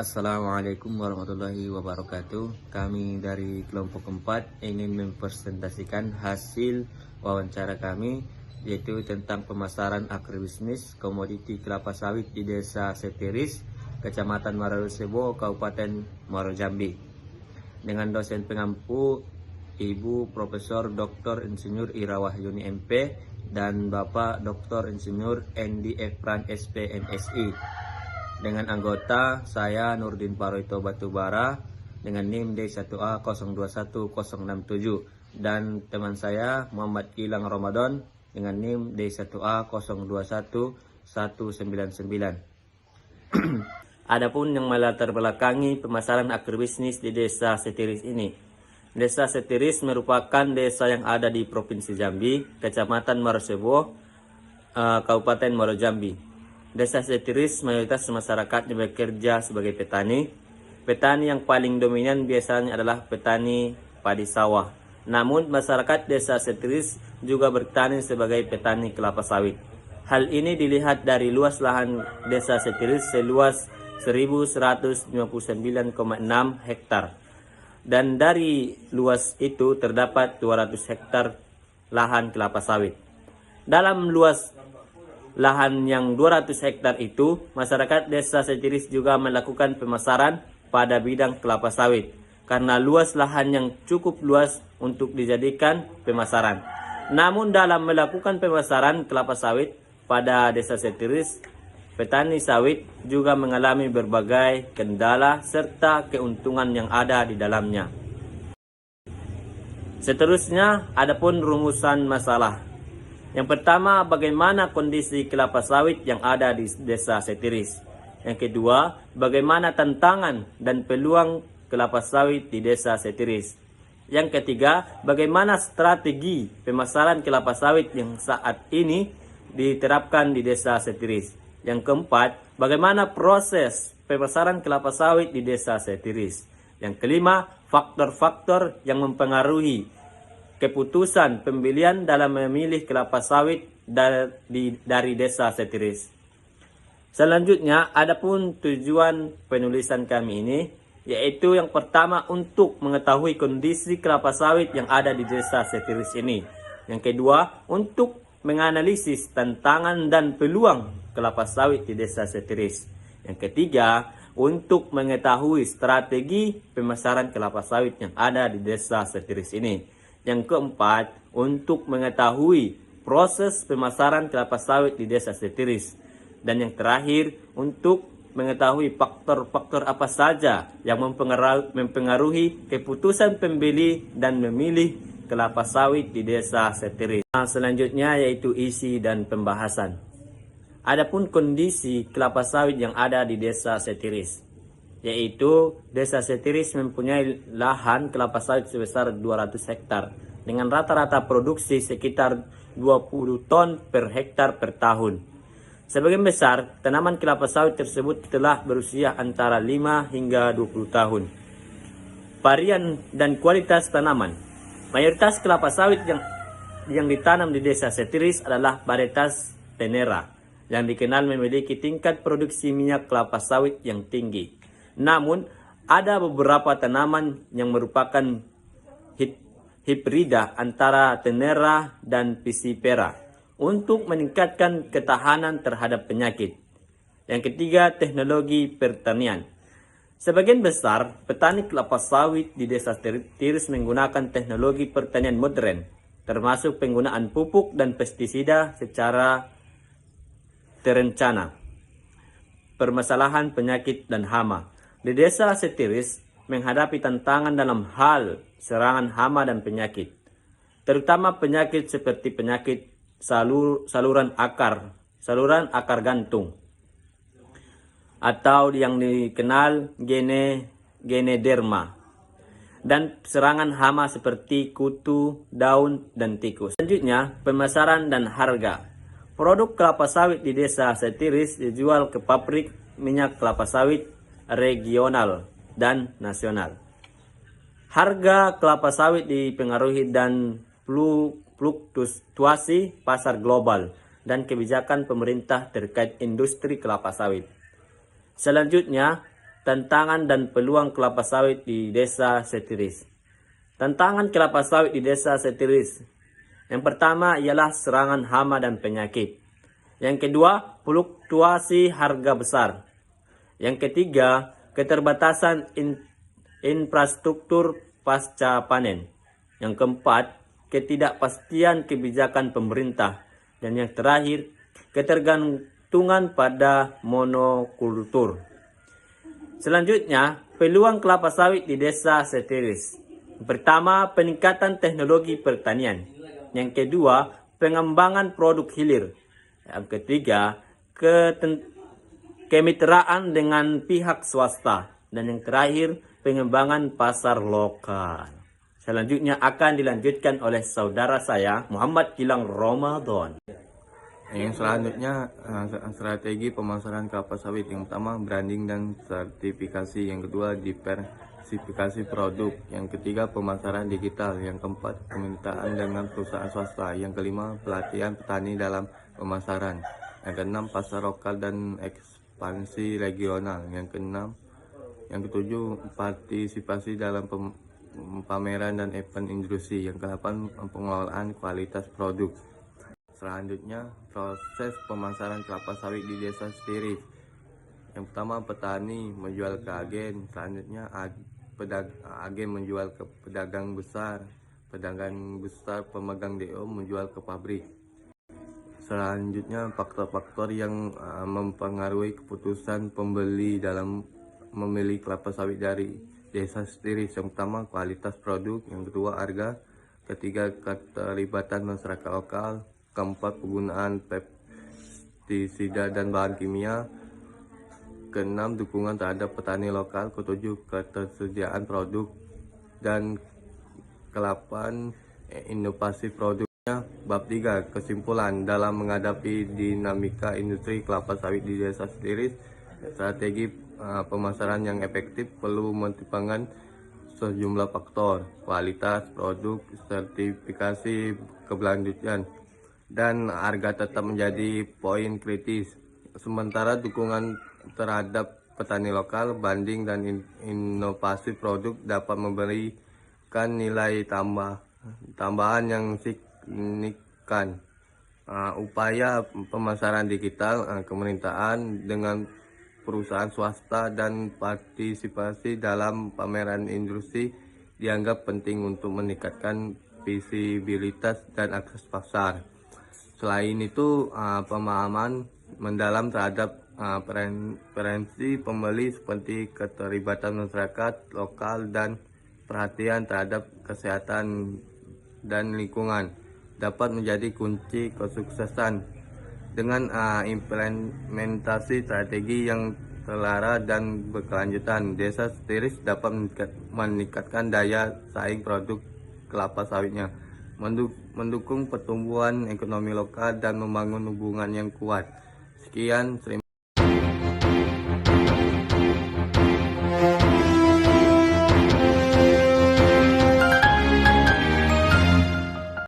Assalamualaikum warahmatullahi wabarakatuh. Kami dari kelompok 4 ingin mempresentasikan hasil wawancara kami, yaitu tentang pemasaran agribisnis komoditi kelapa sawit di Desa Setiris, Kecamatan Mararosebo, Kabupaten Muaro Jambi. Dengan dosen pengampu Ibu Profesor Dr. Insinyur Ira Wahyuni MP dan Bapak Dr. Insinyur Endi Efran SP MSI. Dengan anggota saya Nurdin Paroito Batubara dengan NIM D1A021067 dan teman saya Muhammad Gilang Ramadan dengan NIM D1A021199. Adapun yang melatar belakangi pemasaran agribisnis di Desa Setiris ini. Desa Setiris merupakan desa yang ada di Provinsi Jambi, Kecamatan Marosebo, Kabupaten Muaro Jambi. Desa Setiris mayoritas masyarakatnya bekerja sebagai petani. Petani yang paling dominan biasanya adalah petani padi sawah. Namun masyarakat Desa Setiris juga bertani sebagai petani kelapa sawit. Hal ini dilihat dari luas lahan Desa Setiris seluas 1159,6 hektar. Dan dari luas itu terdapat 200 hektar lahan kelapa sawit. Dalam luas lahan yang 200 hektar itu, masyarakat Desa Setiris juga melakukan pemasaran pada bidang kelapa sawit karena luas lahan yang cukup luas untuk dijadikan pemasaran. Namun dalam melakukan pemasaran kelapa sawit pada Desa Setiris, petani sawit juga mengalami berbagai kendala serta keuntungan yang ada di dalamnya. Seterusnya, adapun rumusan masalah. Yang pertama, bagaimana kondisi kelapa sawit yang ada di Desa Setiris. Yang kedua, bagaimana tantangan dan peluang kelapa sawit di Desa Setiris. Yang ketiga, bagaimana strategi pemasaran kelapa sawit yang saat ini diterapkan di Desa Setiris. Yang keempat, bagaimana proses pemasaran kelapa sawit di Desa Setiris. Yang kelima, faktor-faktor yang mempengaruhi keputusan pembelian dalam memilih kelapa sawit dari Desa Setiris. Selanjutnya, adapun tujuan penulisan kami ini, yaitu yang pertama untuk mengetahui kondisi kelapa sawit yang ada di Desa Setiris ini. Yang kedua, untuk menganalisis tantangan dan peluang kelapa sawit di Desa Setiris. Yang ketiga, untuk mengetahui strategi pemasaran kelapa sawit yang ada di Desa Setiris ini. Yang keempat, untuk mengetahui proses pemasaran kelapa sawit di Desa Setiris. Dan yang terakhir, untuk mengetahui faktor-faktor apa saja yang mempengaruhi keputusan pembeli dan memilih kelapa sawit di Desa Setiris. Selanjutnya yaitu isi dan pembahasan. Adapun kondisi kelapa sawit yang ada di Desa Setiris, yaitu Desa Setiris mempunyai lahan kelapa sawit sebesar 200 hektar dengan rata-rata produksi sekitar 20 ton per hektar per tahun. Sebagian besar tanaman kelapa sawit tersebut telah berusia antara 5 hingga 20 tahun. Varian dan kualitas tanaman. Mayoritas kelapa sawit yang ditanam di Desa Setiris adalah varietas Tenera yang dikenal memiliki tingkat produksi minyak kelapa sawit yang tinggi. Namun, ada beberapa tanaman yang merupakan hibrida antara Tenera dan Piscifera untuk meningkatkan ketahanan terhadap penyakit. Yang ketiga, teknologi pertanian. Sebagian besar petani kelapa sawit di Desa Setiris menggunakan teknologi pertanian modern, termasuk penggunaan pupuk dan pestisida secara terencana. Permasalahan penyakit dan hama. Di Desa Setiris menghadapi tantangan dalam hal serangan hama dan penyakit, terutama penyakit seperti penyakit saluran akar gantung atau yang dikenal Genederma, dan serangan hama seperti kutu, daun, dan tikus. Selanjutnya, pemasaran dan harga. Produk kelapa sawit di Desa Setiris dijual ke pabrik minyak kelapa sawit regional dan nasional. Harga kelapa sawit dipengaruhi dan fluktuasi pasar global dan kebijakan pemerintah terkait industri kelapa sawit. Selanjutnya, tantangan dan peluang kelapa sawit di Desa Setiris. Tantangan kelapa sawit di Desa Setiris. Yang pertama ialah serangan hama dan penyakit. Yang kedua, fluktuasi harga besar. Yang ketiga, keterbatasan infrastruktur pasca panen. Yang keempat, ketidakpastian kebijakan pemerintah. Dan yang terakhir, ketergantungan pada monokultur. Selanjutnya, peluang kelapa sawit di Desa Setiris. Pertama, peningkatan teknologi pertanian. Yang kedua, pengembangan produk hilir. Yang ketiga, kemitraan dengan pihak swasta. Dan yang terakhir, pengembangan pasar lokal. Selanjutnya akan dilanjutkan oleh saudara saya, Muhammad Gilang Ramadan. Yang selanjutnya strategi pemasaran kelapa sawit. Yang pertama branding dan sertifikasi, yang kedua diversifikasi produk, yang ketiga pemasaran digital, yang keempat kemitraan dengan perusahaan swasta, yang kelima pelatihan petani dalam pemasaran, yang keenam pasar lokal dan ekspansi regional, yang ketujuh partisipasi dalam pameran dan event industri, yang kedelapan pengelolaan kualitas produk. Selanjutnya, proses pemasaran kelapa sawit di Desa Setiris. Yang pertama, petani menjual ke agen. Selanjutnya, agen menjual ke pedagang besar pemegang DO menjual ke pabrik. Selanjutnya, faktor-faktor yang mempengaruhi keputusan pembeli dalam memilih kelapa sawit dari Desa Setiris. Yang pertama, kualitas produk. Yang kedua, harga. Ketiga, keterlibatan masyarakat lokal. Keempat, penggunaan pestisida dan bahan kimia. Keenam, dukungan terhadap petani lokal. Ketujuh, ketersediaan produk. Dan ke-8, inovasi produknya. Bab 3, kesimpulan dalam menghadapi dinamika industri kelapa sawit di Desa Setiris. Strategi pemasaran yang efektif perlu mempertimbangkan sejumlah faktor: kualitas produk, sertifikasi, keberlanjutan, dan harga tetap menjadi poin kritis. Sementara dukungan terhadap petani lokal, banding dan inovasi produk dapat memberikan nilai tambahan yang signifikan. Upaya pemasaran digital, pemerintahan dengan perusahaan swasta dan partisipasi dalam pameran industri dianggap penting untuk meningkatkan visibilitas dan akses pasar. Selain itu, pemahaman mendalam terhadap preferensi pembeli seperti keterlibatan masyarakat lokal dan perhatian terhadap kesehatan dan lingkungan dapat menjadi kunci kesuksesan. Dengan implementasi strategi yang terarah dan berkelanjutan, Desa Setiris dapat meningkatkan daya saing produk kelapa sawitnya, mendukung pertumbuhan ekonomi lokal dan membangun hubungan yang kuat. Sekian, terima kasih.